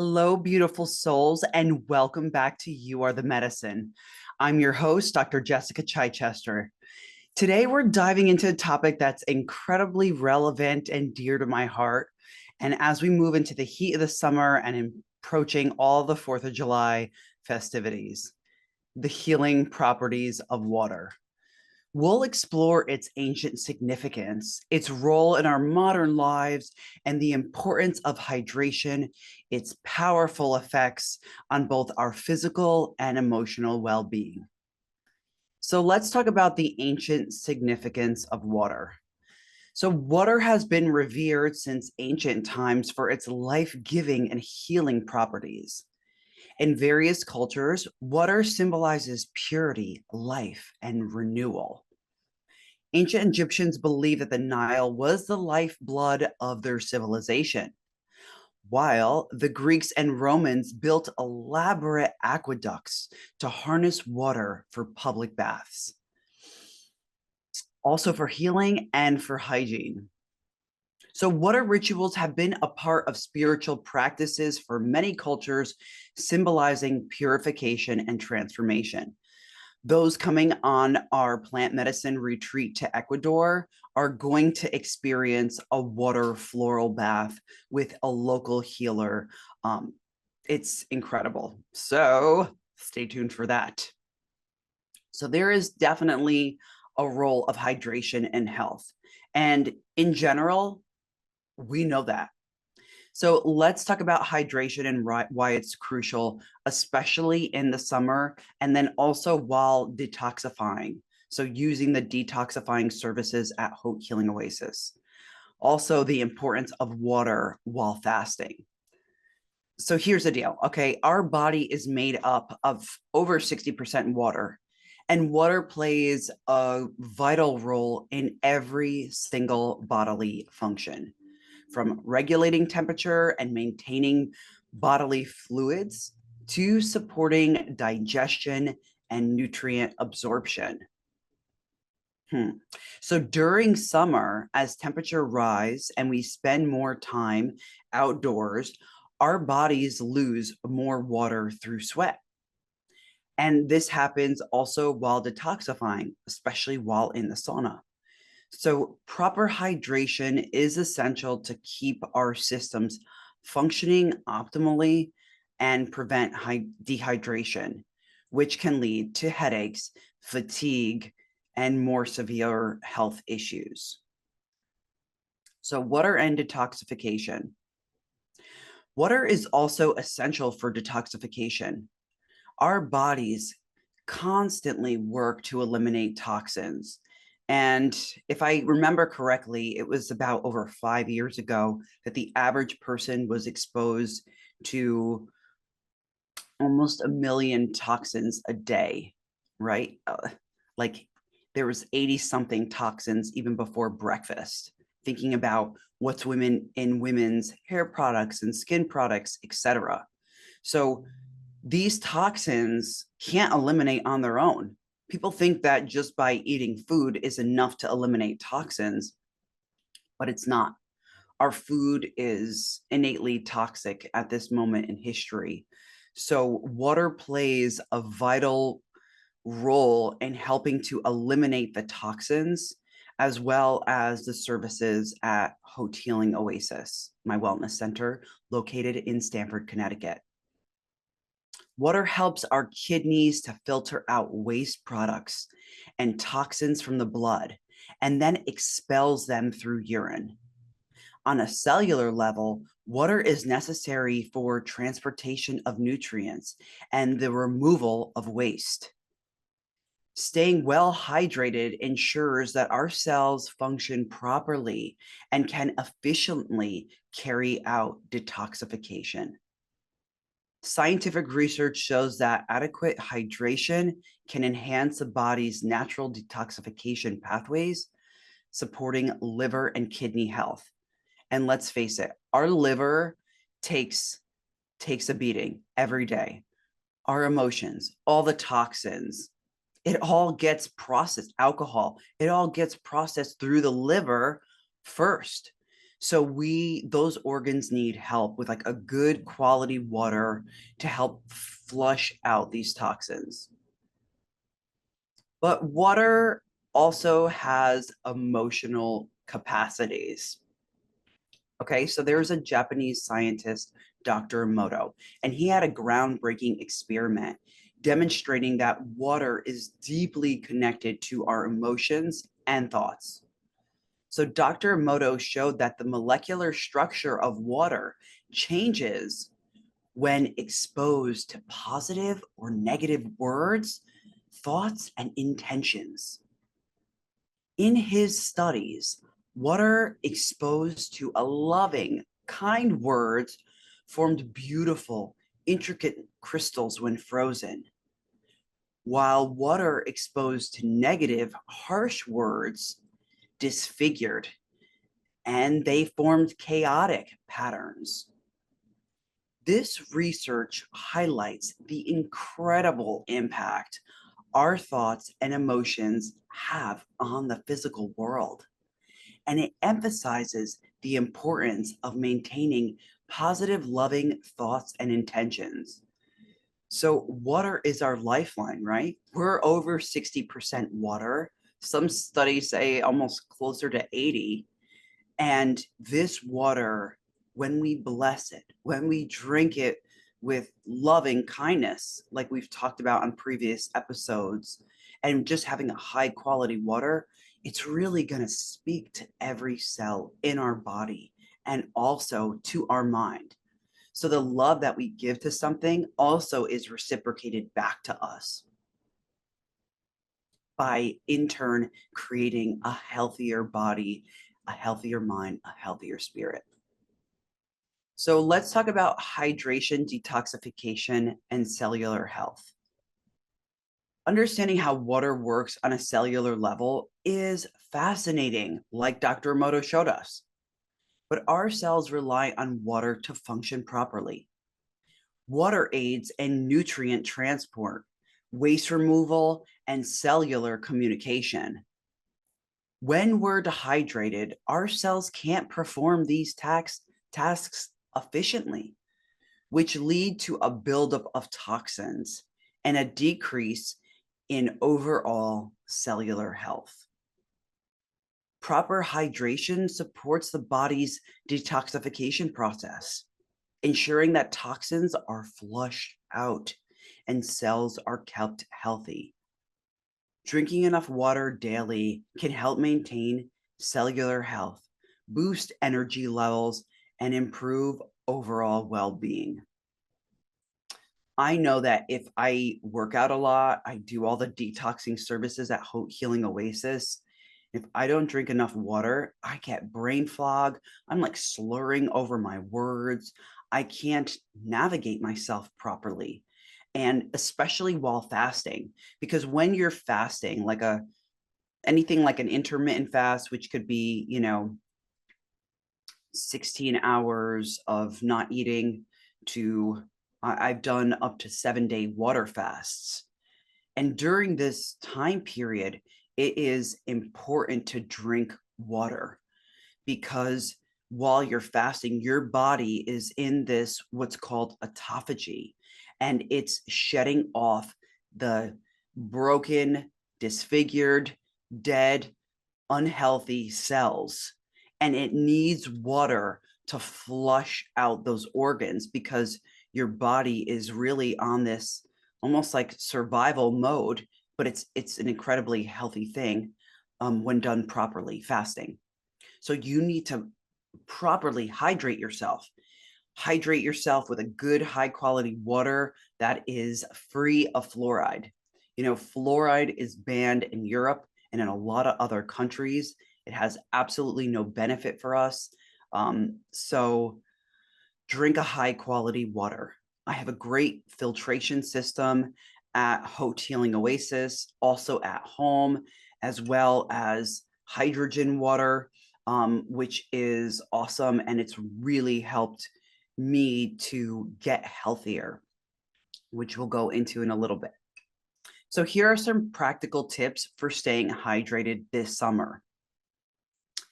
Hello, beautiful souls, and welcome back to You Are the Medicine. I'm your host, Dr. Jessica Chichester. Today, we're diving into a topic that's incredibly relevant and dear to my heart. And as we move into the heat of the summer and approaching all the 4th of July festivities, the healing properties of water. We'll explore its ancient significance, its role in our modern lives, and the importance of hydration, its powerful effects on both our physical and emotional well being. So, let's talk about the ancient significance of water. So, water has been revered since ancient times for its life giving and healing properties. In various cultures, water symbolizes purity, life, and renewal. Ancient Egyptians believed that the Nile was the lifeblood of their civilization, while the Greeks and Romans built elaborate aqueducts to harness water for public baths, also for healing and for hygiene. So, water rituals have been a part of spiritual practices for many cultures, symbolizing purification and transformation. Those coming on our plant medicine retreat to Ecuador are going to experience a water floral bath with a local healer. It's incredible. So stay tuned for that. So there is definitely a role of hydration and health. And in general, we know that. So let's talk about hydration and why it's crucial, especially in the summer, and then also while detoxifying. So using the detoxifying services at Haute Healing Oasis. Also the importance of water while fasting. So here's the deal, okay? Our body is made up of over 60% water, and water plays a vital role in every single bodily function, from regulating temperature and maintaining bodily fluids to supporting digestion and nutrient absorption. So during summer, as temperature rise and we spend more time outdoors, our bodies lose more water through sweat. And this happens also while detoxifying, especially while in the sauna. So, proper hydration is essential to keep our systems functioning optimally and prevent dehydration, which can lead to headaches, fatigue, and more severe health issues. So, water and detoxification. Water is also essential for detoxification. Our bodies constantly work to eliminate toxins. And if I remember correctly, it was about over 5 years ago that the average person was exposed to almost 1 million toxins a day, right? Like there was 80 something toxins even before breakfast, thinking about what's in women's hair products and skin products, etc. So these toxins can't eliminate on their own. People think that just by eating food is enough to eliminate toxins, but it's not. Our food is innately toxic at this moment in history. So, water plays a vital role in helping to eliminate the toxins, as well as the services at Haute Healing Oasis, my wellness center located in Stamford, Connecticut. Water helps our kidneys to filter out waste products and toxins from the blood and then expels them through urine. On a cellular level, water is necessary for transportation of nutrients and the removal of waste. Staying well hydrated ensures that our cells function properly and can efficiently carry out detoxification. Scientific research shows that adequate hydration can enhance the body's natural detoxification pathways, supporting liver and kidney health. And let's face it, our liver takes a beating every day. Our emotions, all the toxins, it all gets processed. Alcohol, it all gets processed through the liver first. So those organs need help with like a good quality water to help flush out these toxins. But water also has emotional capacities. Okay, so there's a Japanese scientist, Dr. Emoto, and he had a groundbreaking experiment demonstrating that water is deeply connected to our emotions and thoughts. So Dr. Emoto showed that the molecular structure of water changes when exposed to positive or negative words, thoughts, and intentions. In his studies, water exposed to a loving, kind words formed beautiful, intricate crystals when frozen, while water exposed to negative, harsh words disfigured and they formed chaotic patterns. This research highlights the incredible impact our thoughts and emotions have on the physical world. And it emphasizes the importance of maintaining positive, loving thoughts and intentions. So, water is our lifeline, right? We're over 60% water. Some studies say almost closer to 80. And this water, when we bless it, when we drink it with loving kindness, like we've talked about on previous episodes, and just having a high quality water, it's really going to speak to every cell in our body and also to our mind. So the love that we give to something also is reciprocated back to us by in turn creating a healthier body, a healthier mind, a healthier spirit. So let's talk about hydration, detoxification, and cellular health. Understanding how water works on a cellular level is fascinating, like Dr. Emoto showed us. But our cells rely on water to function properly. Water aids in nutrient transport, waste removal, and cellular communication. When we're dehydrated, our cells can't perform these tasks efficiently, which lead to a buildup of toxins and a decrease in overall cellular health. Proper hydration supports the body's detoxification process, ensuring that toxins are flushed out and cells are kept healthy. Drinking enough water daily can help maintain cellular health, boost energy levels, and improve overall well being. I know that if I work out a lot, I do all the detoxing services at Healing Oasis. If I don't drink enough water, I get brain fog. I'm like slurring over my words. I can't navigate myself properly. And especially while fasting, because when you're fasting, like anything like an intermittent fast, which could be, 16 hours of not eating to I've done up to 7-day water fasts. And during this time period, it is important to drink water because while you're fasting, your body is in this what's called autophagy, and it's shedding off the broken, disfigured, dead, unhealthy cells. And it needs water to flush out those organs because your body is really on this almost like survival mode, but it's an incredibly healthy thing when done properly, fasting. So you need to properly hydrate yourself. Hydrate yourself with a good high quality water that is free of fluoride. Fluoride is banned in Europe and in a lot of other countries. It has absolutely no benefit for us. So drink a high quality water. I have a great filtration system at Healing Oasis, also at home, as well as hydrogen water, which is awesome. And it's really helped me to get healthier, which we'll go into in a little bit. So here are some practical tips for staying hydrated this summer.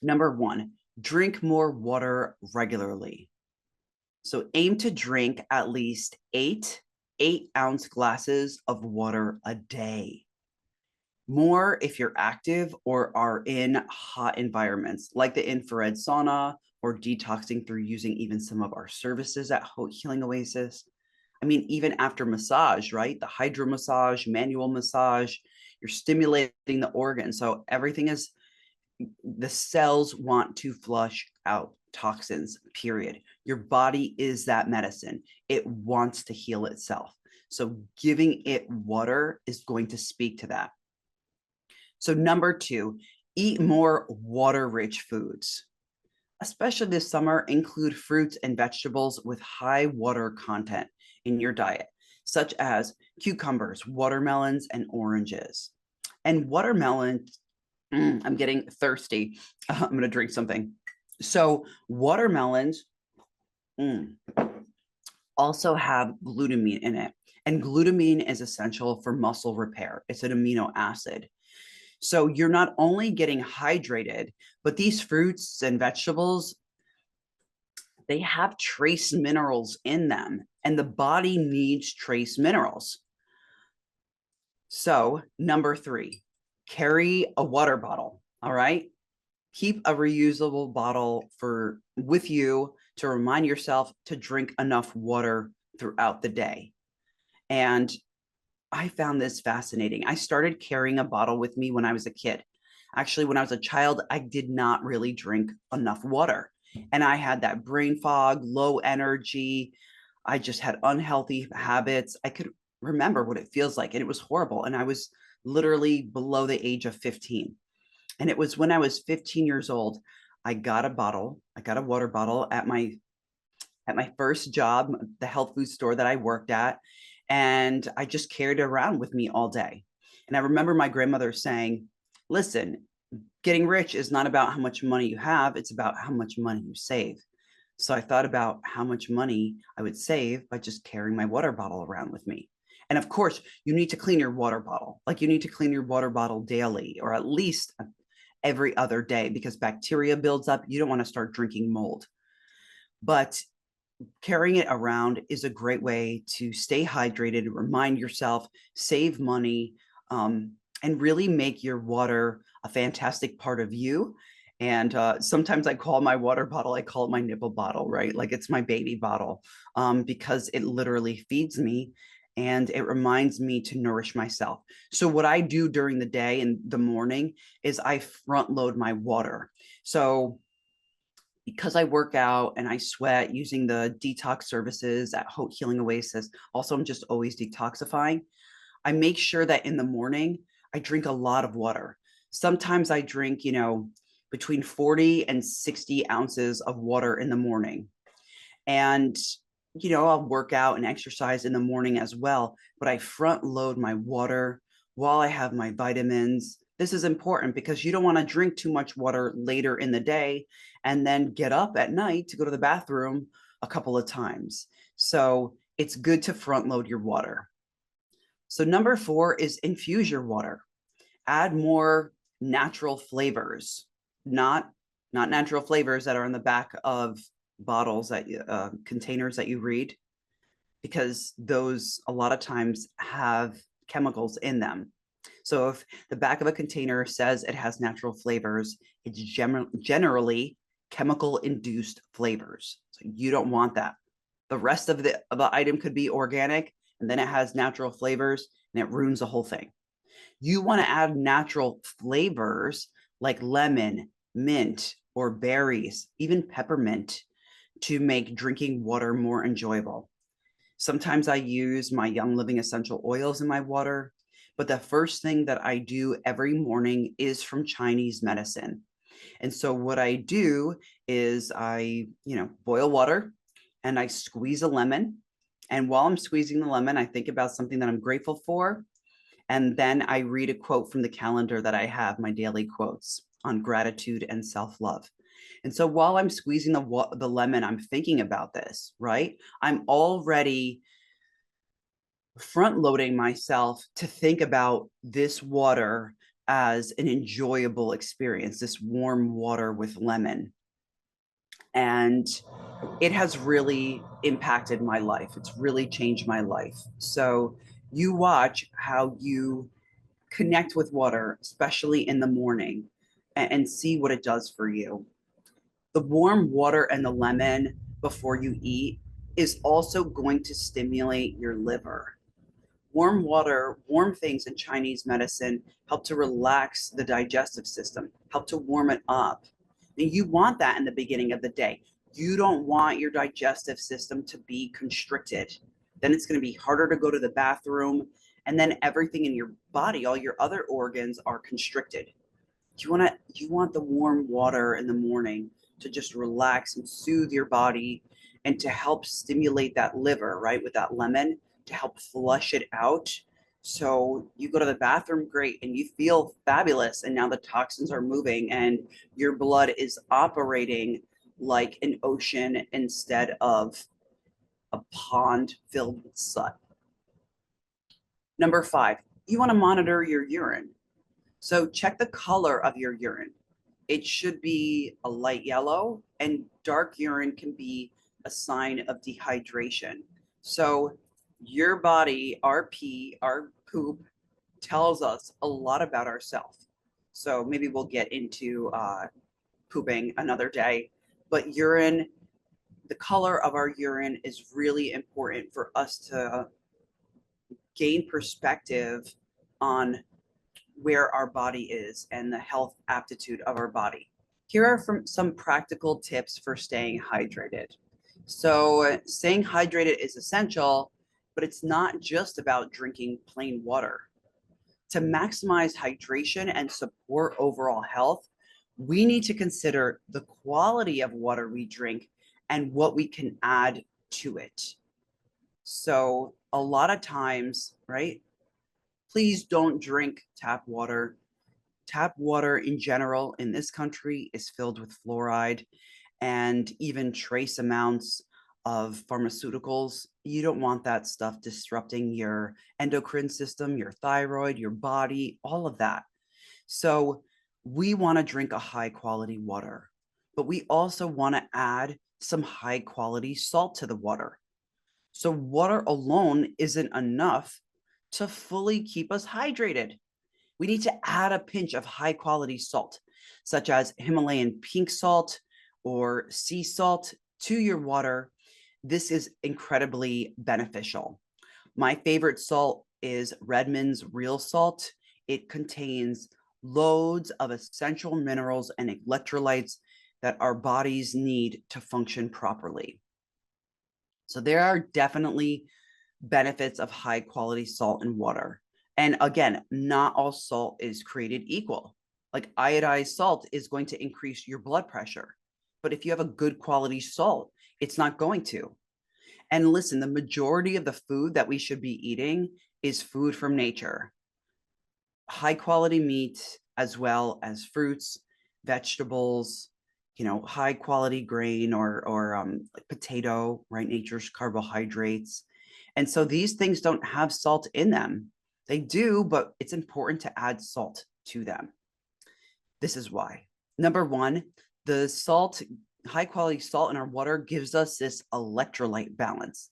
Number one, Drink more water regularly. So aim to drink at least 8 ounce glasses of water a day. More if you're active or are in hot environments like the infrared sauna or detoxing through using even some of our services at Healing Oasis. I mean, even after massage, right? The hydro massage, manual massage, you're stimulating the organ. So everything is, the cells want to flush out toxins, period. Your body is that medicine. It wants to heal itself. So giving it water is going to speak to that. So number 2, eat more water-rich foods. Especially this summer, include fruits and vegetables with high water content in your diet, such as cucumbers, watermelons, and oranges. And watermelon, I'm getting thirsty. I'm going to drink something. So watermelons also have glutamine in it. And glutamine is essential for muscle repair. It's an amino acid. So you're not only getting hydrated, but these fruits and vegetables, they have trace minerals in them, and the body needs trace minerals. So number 3, carry a water bottle. All right. Keep a reusable bottle with you to remind yourself to drink enough water throughout the day. And I found this fascinating. I started carrying a bottle with me when I was a kid. Actually, when I was a child, I did not really drink enough water. And I had that brain fog, low energy. I just had unhealthy habits. I could remember what it feels like, and it was horrible. And I was literally below the age of 15. And it was when I was 15 years old, I got a water bottle at my first job, the health food store that I worked at, and I just carried it around with me all day. And I remember my grandmother saying, listen, getting rich is not about how much money you have, it's about how much money you save. So I thought about how much money I would save by just carrying my water bottle around with me. And of course, you need to clean your water bottle. Like, you need to clean your water bottle daily, or at least every other day, because bacteria builds up. You don't want to start drinking mold. But carrying it around is a great way to stay hydrated, remind yourself, save money, and really make your water a fantastic part of you. And sometimes I call my water bottle, I call it my nipple bottle, right? Like, it's my baby bottle, because it literally feeds me and it reminds me to nourish myself. So what I do during the day and the morning is I front load my water. So because I work out and I sweat using the detox services at Healing Oasis, also I'm just always detoxifying. I make sure that in the morning I drink a lot of water. Sometimes I drink, between 40 and 60 ounces of water in the morning. And, I'll work out and exercise in the morning as well, but I front load my water while I have my vitamins. This is important because you don't want to drink too much water later in the day and then get up at night to go to the bathroom a couple of times. So it's good to front load your water. So number 4 is infuse your water. Add more natural flavors, not natural flavors that are in the back of bottles, that containers that you read, because those a lot of times have chemicals in them. So if the back of a container says it has natural flavors, it's generally chemical induced flavors. So you don't want that. The rest of the item could be organic, and then it has natural flavors, and it ruins the whole thing. You want to add natural flavors like lemon, mint, or berries, even peppermint, to make drinking water more enjoyable. Sometimes I use my Young Living essential oils in my water, but the first thing that I do every morning is from Chinese medicine. And so what I do is I, boil water and I squeeze a lemon. And while I'm squeezing the lemon, I think about something that I'm grateful for. And then I read a quote from the calendar that I have, my daily quotes on gratitude and self-love. And so while I'm squeezing the lemon, I'm thinking about this, right? I'm already front loading myself to think about this water as an enjoyable experience, this warm water with lemon. And it has really impacted my life. It's really changed my life. So you watch how you connect with water, especially in the morning, and see what it does for you. The warm water and the lemon before you eat is also going to stimulate your liver. Warm water, warm things in Chinese medicine help to relax the digestive system, help to warm it up. And you want that in the beginning of the day. You don't want your digestive system to be constricted. Then it's going to be harder to go to the bathroom. And then everything in your body, all your other organs are constricted. You want the warm water in the morning to just relax and soothe your body and to help stimulate that liver, right? With that lemon to help flush it out. So you go to the bathroom great and you feel fabulous. And now the toxins are moving and your blood is operating like an ocean instead of a pond filled with soot. Number 5, you want to monitor your urine. So check the color of your urine. It should be a light yellow, and dark urine can be a sign of dehydration. So your body, our pee, our poop, tells us a lot about ourselves. So maybe we'll get into pooping another day, but urine, the color of our urine is really important for us to gain perspective on where our body is and the health aptitude of our body. Here are some practical tips for staying hydrated. So staying hydrated is essential, but it's not just about drinking plain water. To maximize hydration and support overall health, we need to consider the quality of water we drink and what we can add to it. So a lot of times, right? Please don't drink tap water. Tap water in general in this country is filled with fluoride and even trace amounts of pharmaceuticals. You don't want that stuff disrupting your endocrine system, your thyroid, your body, all of that. So we want to drink a high quality water, but we also want to add some high quality salt to the water. So water alone isn't enough to fully keep us hydrated. We need to add a pinch of high quality salt, such as Himalayan pink salt or sea salt, to your water. This is incredibly beneficial. My favorite salt is Redmond's real salt. It contains loads of essential minerals and electrolytes that our bodies need to function properly. So there are definitely benefits of high quality salt and water. And again, not all salt is created equal. Like iodized salt is going to increase your blood pressure. But if you have a good quality salt, it's not going to. And listen, the majority of the food that we should be eating is food from nature. High quality meat, as well as fruits, vegetables, high quality grain or like potato, right? Nature's carbohydrates. And so these things don't have salt in them. They do, but it's important to add salt to them. This is why. Number 1, the salt, high quality salt in our water gives us this electrolyte balance.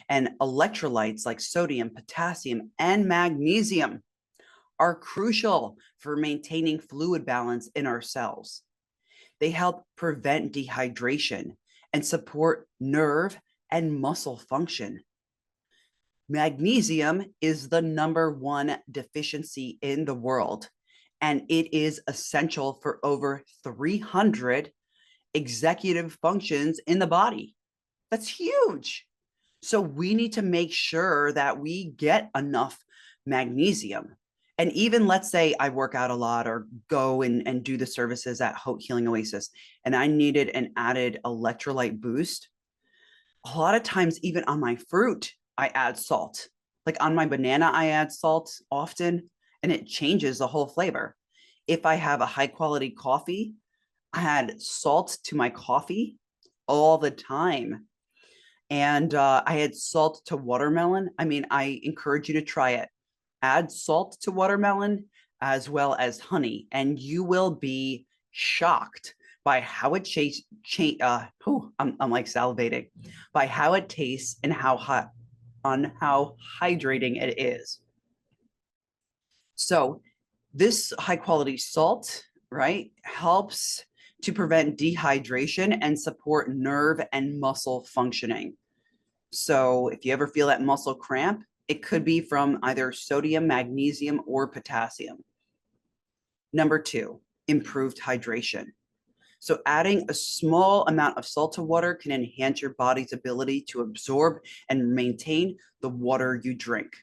And electrolytes like sodium, potassium, and magnesium are crucial for maintaining fluid balance in our cells. They help prevent dehydration and support nerve and muscle function. Magnesium is the number 1 deficiency in the world, and it is essential for over 300 executive functions in the body. That's huge. So we need to make sure that we get enough magnesium. And even let's say I work out a lot or go and do the services at Hope Healing Oasis, and I needed an added electrolyte boost. A lot of times, even on my fruit, I add salt. Like on my banana, I add salt often, and it changes the whole flavor. If I have a high quality coffee, I add salt to my coffee all the time. And I add salt to watermelon. I mean, I encourage you to try it. Add salt to watermelon as well as honey, and you will be shocked by how it I'm like salivating, by how it tastes and how hot on how hydrating it is. So this high quality salt, right, helps to prevent dehydration and support nerve and muscle functioning. So if you ever feel that muscle cramp, it could be from either sodium, magnesium, or potassium. Number two, improved hydration. So adding a small amount of salt to water can enhance your body's ability to absorb and maintain the water you drink.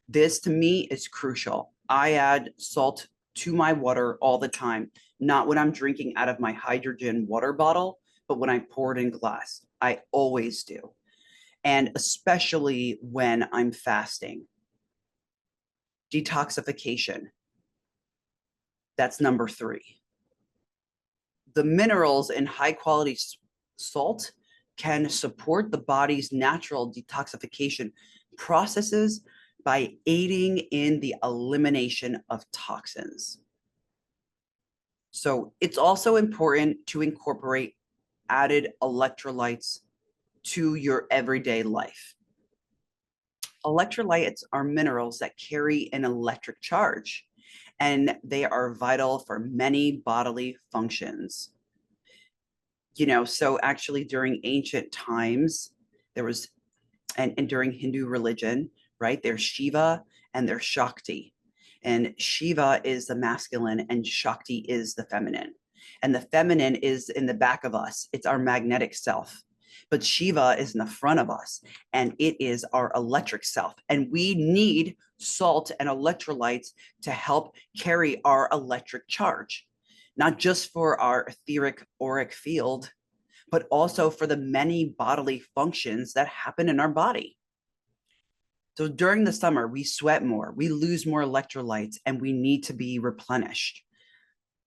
This to me is crucial. I add salt to my water all the time, not when I'm drinking out of my hydrogen water bottle, but when I pour it in glass. I always do. And especially when I'm fasting. Detoxification. That's number three. The minerals in high quality salt can support the body's natural detoxification processes by aiding in the elimination of toxins. So it's also important to incorporate added electrolytes to your everyday life. Electrolytes are minerals that carry an electric charge, and they are vital for many bodily functions. So actually during ancient times, there was, and during Hindu religion, right, there's Shiva and there's Shakti. And Shiva is the masculine and Shakti is the feminine. And the feminine is in the back of us. It's our magnetic self. But Shiva is in the front of us and it is our electric self. And we need salt and electrolytes to help carry our electric charge, not just for our etheric auric field, but also for the many bodily functions that happen in our body. So during the summer, we sweat more, we lose more electrolytes, and we need to be replenished,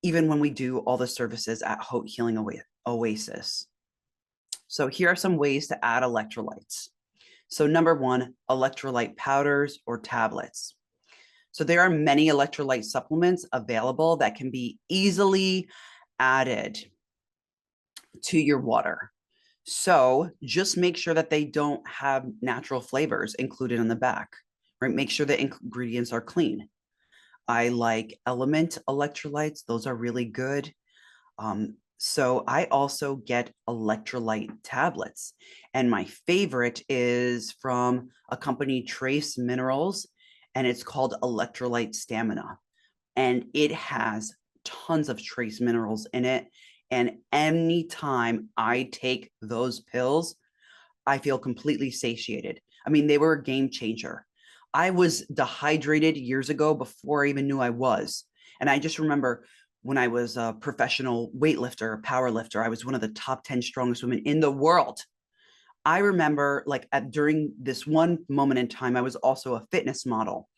even when we do all the services at Haute Healing Oasis. So here are some ways to add electrolytes. So number one, electrolyte powders or tablets. So there are many electrolyte supplements available that can be easily added to your water. So just make sure that they don't have natural flavors included on the back, right? Make sure the ingredients are clean. I like Element electrolytes. Those are really good. So I also get electrolyte tablets. And my favorite is from a company, Trace Minerals, and it's called Electrolyte Stamina. And it has tons of trace minerals in it. And anytime I take those pills, I feel completely satiated. I mean, they were a game changer. I was dehydrated years ago before I even knew I was. And I just remember when I was a professional weightlifter, power lifter, I was one of the top 10 strongest women in the world. I remember during this one moment in time, I was also a fitness model.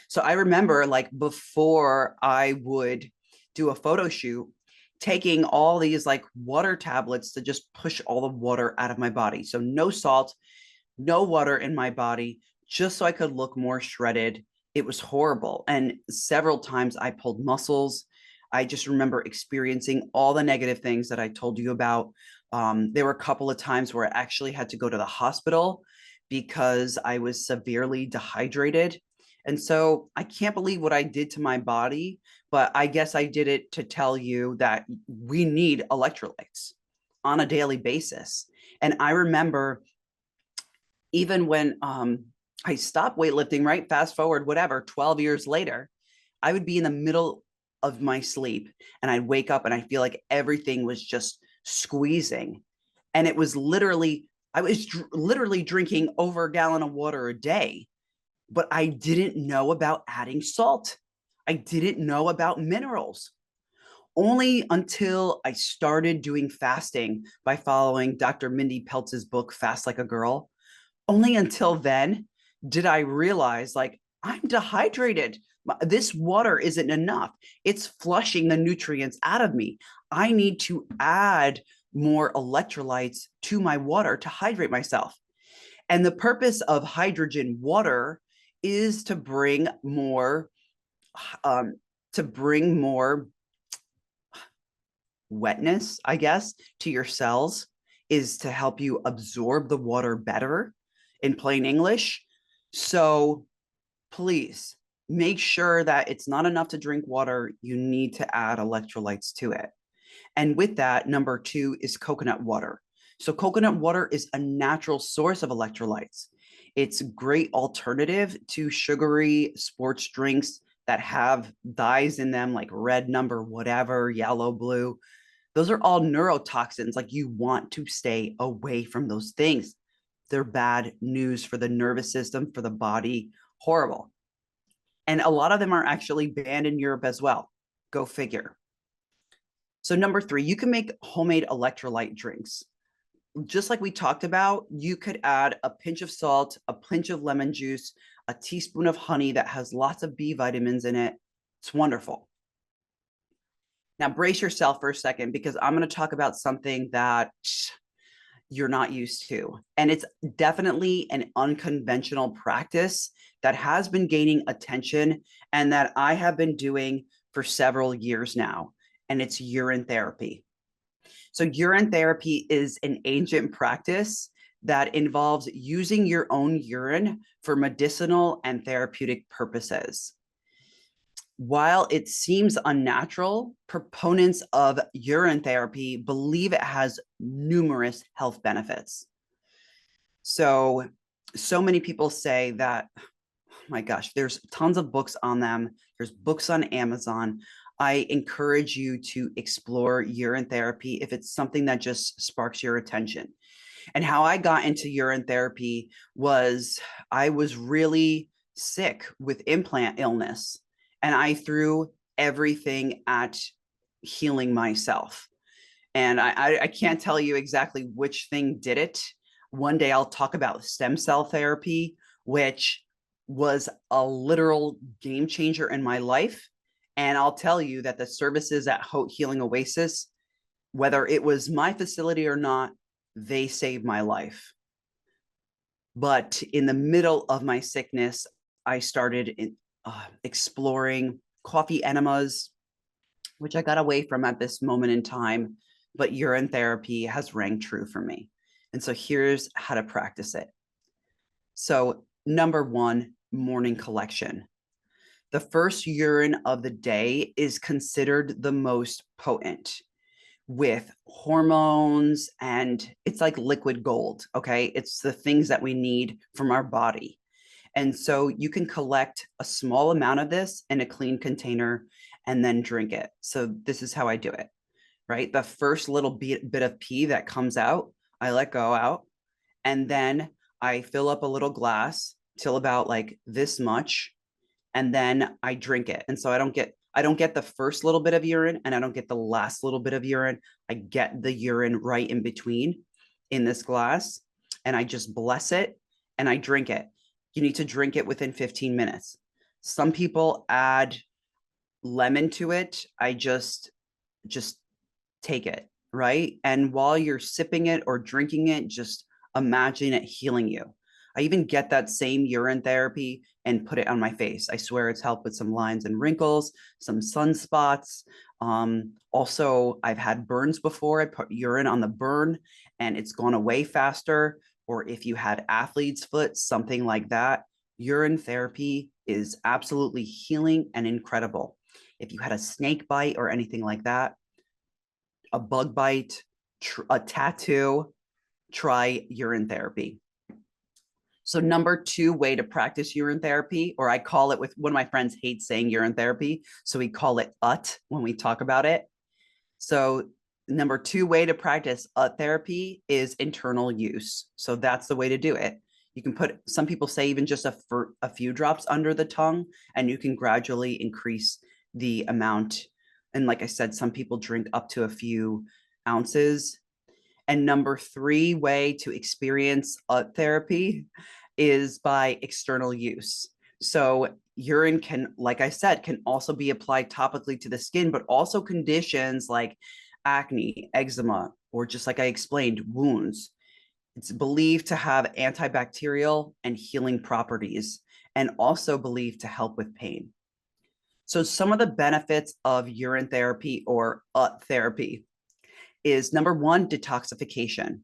So I remember like before I would do a photo shoot, taking all these like water tablets to just push all the water out of my body. So no salt, no water in my body, just so I could look more shredded. It was horrible. And several times I pulled muscles. I just remember experiencing all the negative things that I told you about. There were a couple of times where I actually had to go to the hospital because I was severely dehydrated. And so I can't believe what I did to my body, but I guess I did it to tell you that we need electrolytes on a daily basis. And I remember even when I stopped weightlifting, right? Fast forward, whatever, 12 years later, I would be in the middle of my sleep and I'd wake up and I feel like everything was just squeezing. And it was literally, I was literally drinking over a gallon of water a day, but I didn't know about adding salt. I didn't know about minerals. Only until I started doing fasting by following Dr. Mindy Peltz's book, Fast Like a Girl, only until then did I realize like I'm dehydrated. This water isn't enough. It's flushing the nutrients out of me. I need to add more electrolytes to my water to hydrate myself. And the purpose of hydrogen water is to bring more, um, to bring more, wetness, I guess, to your cells is to help you absorb the water better in plain English. So please make sure that it's not enough to drink water. You need to add electrolytes to it. And with that, number two is coconut water. So coconut water is a natural source of electrolytes. It's a great alternative to sugary sports drinks that have dyes in them, like red number, whatever, yellow, blue. Those are all neurotoxins. Like, you want to stay away from those things. They're bad news for the nervous system, for the body. Horrible. And a lot of them are actually banned in Europe as well. Go figure. So number three, you can make homemade electrolyte drinks. Just like we talked about, you could add a pinch of salt, a pinch of lemon juice, a teaspoon of honey that has lots of B vitamins in it. It's wonderful. Now brace yourself for a second, because I'm going to talk about something that you're not used to. And it's definitely an unconventional practice that has been gaining attention and that I have been doing for several years now. And it's urine therapy. So urine therapy is an ancient practice that involves using your own urine for medicinal and therapeutic purposes. While it seems unnatural, proponents of urine therapy believe it has numerous health benefits. So many people say that, oh my gosh, there's tons of books on them. There's books on Amazon. I encourage you to explore urine therapy if it's something that just sparks your attention. And how I got into urine therapy was I was really sick with implant illness, and I threw everything at healing myself. And I can't tell you exactly which thing did it. One day I'll talk about stem cell therapy, which was a literal game changer in my life. And I'll tell you that the services at Haute Healing Oasis, whether it was my facility or not, they saved my life. But in the middle of my sickness, I started exploring coffee enemas, which I got away from at this moment in time, but urine therapy has rang true for me. And so here's how to practice it. So number one, morning collection. The first urine of the day is considered the most potent, with hormones, and it's like liquid gold. Okay. It's the things that we need from our body. And so you can collect a small amount of this in a clean container and then drink it. So this is how I do it, right? The first little bit of pee that comes out, I let go out, and then I fill up a little glass till about like this much, and then I drink it. And so I don't get the first little bit of urine, and I don't get the last little bit of urine. I get the urine right in between in this glass, and I just bless it and I drink it. You need to drink it within 15 minutes. Some people add lemon to it. I just take it, right? And while you're sipping it or drinking it, just imagine it healing you. I even get that same urine therapy and put it on my face. I swear it's helped with some lines and wrinkles, some sunspots. Also, I've had burns before. I put urine on the burn and it's gone away faster. Or if you had athlete's foot, something like that, urine therapy is absolutely healing and incredible. If you had a snake bite or anything like that, a bug bite, a tattoo, try urine therapy. So number two way to practice urine therapy, or I call it, with one of my friends hates saying urine therapy, so we call it UT when we talk about it. So number two way to practice UT therapy is internal use. So that's the way to do it. You can put, some people say even just a few drops under the tongue, and you can gradually increase the amount. And like I said, some people drink up to a few ounces. And number three way to experience UT therapy is by external use. So urine can, like I said, can also be applied topically to the skin, but also conditions like acne, eczema, or just like I explained, wounds. It's believed to have antibacterial and healing properties, and also believed to help with pain. So some of the benefits of urine therapy or UT therapy. is number one, detoxification.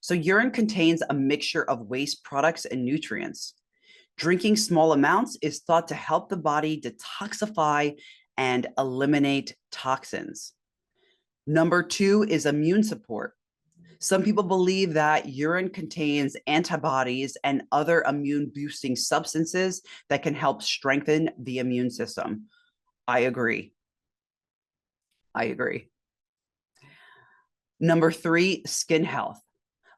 So urine contains a mixture of waste products and nutrients. Drinking small amounts is thought to help the body detoxify and eliminate toxins. Number two is immune support. Some people believe that urine contains antibodies and other immune boosting substances that can help strengthen the immune system. I agree. I agree. Number three, skin health.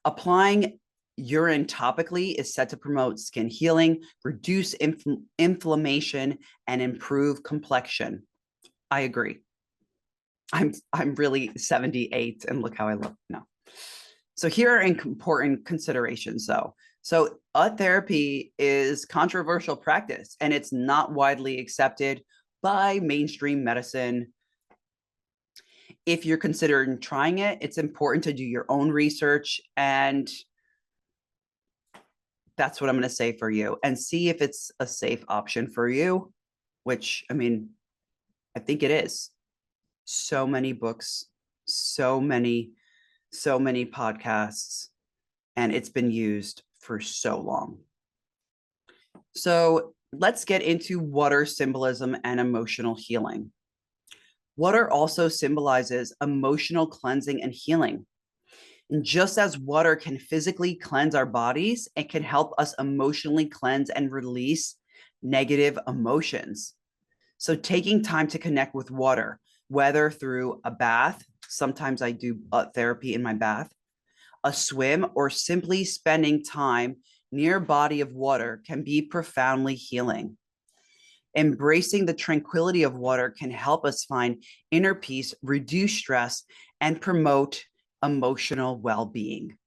Applying urine topically is said to promote skin healing, reduce inflammation, and improve complexion. I agree. I'm really 78 and look how I look. No. So here are important considerations though. So therapy is controversial practice and it's not widely accepted by mainstream medicine. If you're considering trying it, it's important to do your own research, and that's what I'm going to say for you, and see if it's a safe option for you, which, I mean, I think it is. So many books, so many podcasts, and it's been used for so long. So let's get into water symbolism and emotional healing. Water also symbolizes emotional cleansing and healing. And just as water can physically cleanse our bodies, it can help us emotionally cleanse and release negative emotions. So taking time to connect with water, whether through a bath, sometimes I do therapy in my bath, a swim, or simply spending time near a body of water can be profoundly healing. Embracing the tranquility of water can help us find inner peace, reduce stress, and promote emotional well-being.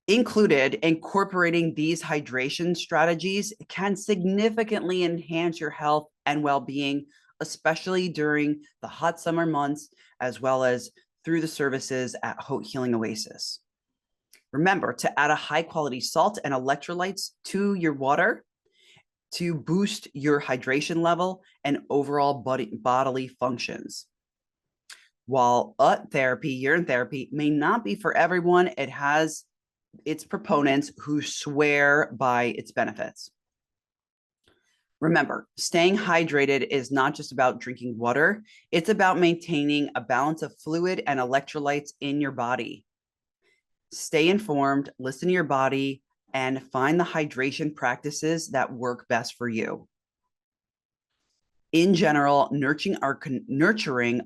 Incorporating these hydration strategies can significantly enhance your health and well-being, especially during the hot summer months, as well as through the services at Haute Healing Oasis. Remember to add a high-quality salt and electrolytes to your water to boost your hydration level and overall bodily functions. While urine therapy may not be for everyone, it has its proponents who swear by its benefits. Remember, staying hydrated is not just about drinking water, it's about maintaining a balance of fluid and electrolytes in your body. Stay informed, listen to your body, and find the hydration practices that work best for you. In general, nurturing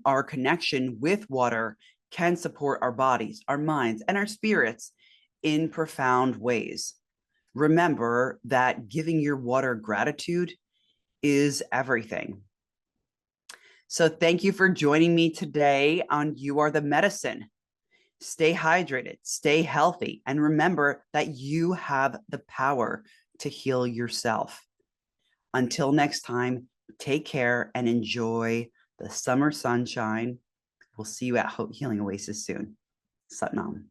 our connection with water can support our bodies, our minds, and our spirits in profound ways. Remember that giving your water gratitude is everything. So thank you for joining me today on You Are the Medicine. Stay hydrated, stay healthy, and remember that you have the power to heal yourself. Until next time, take care and enjoy the summer sunshine. We'll see you at Haute Healing Oasis soon. Sat Nam.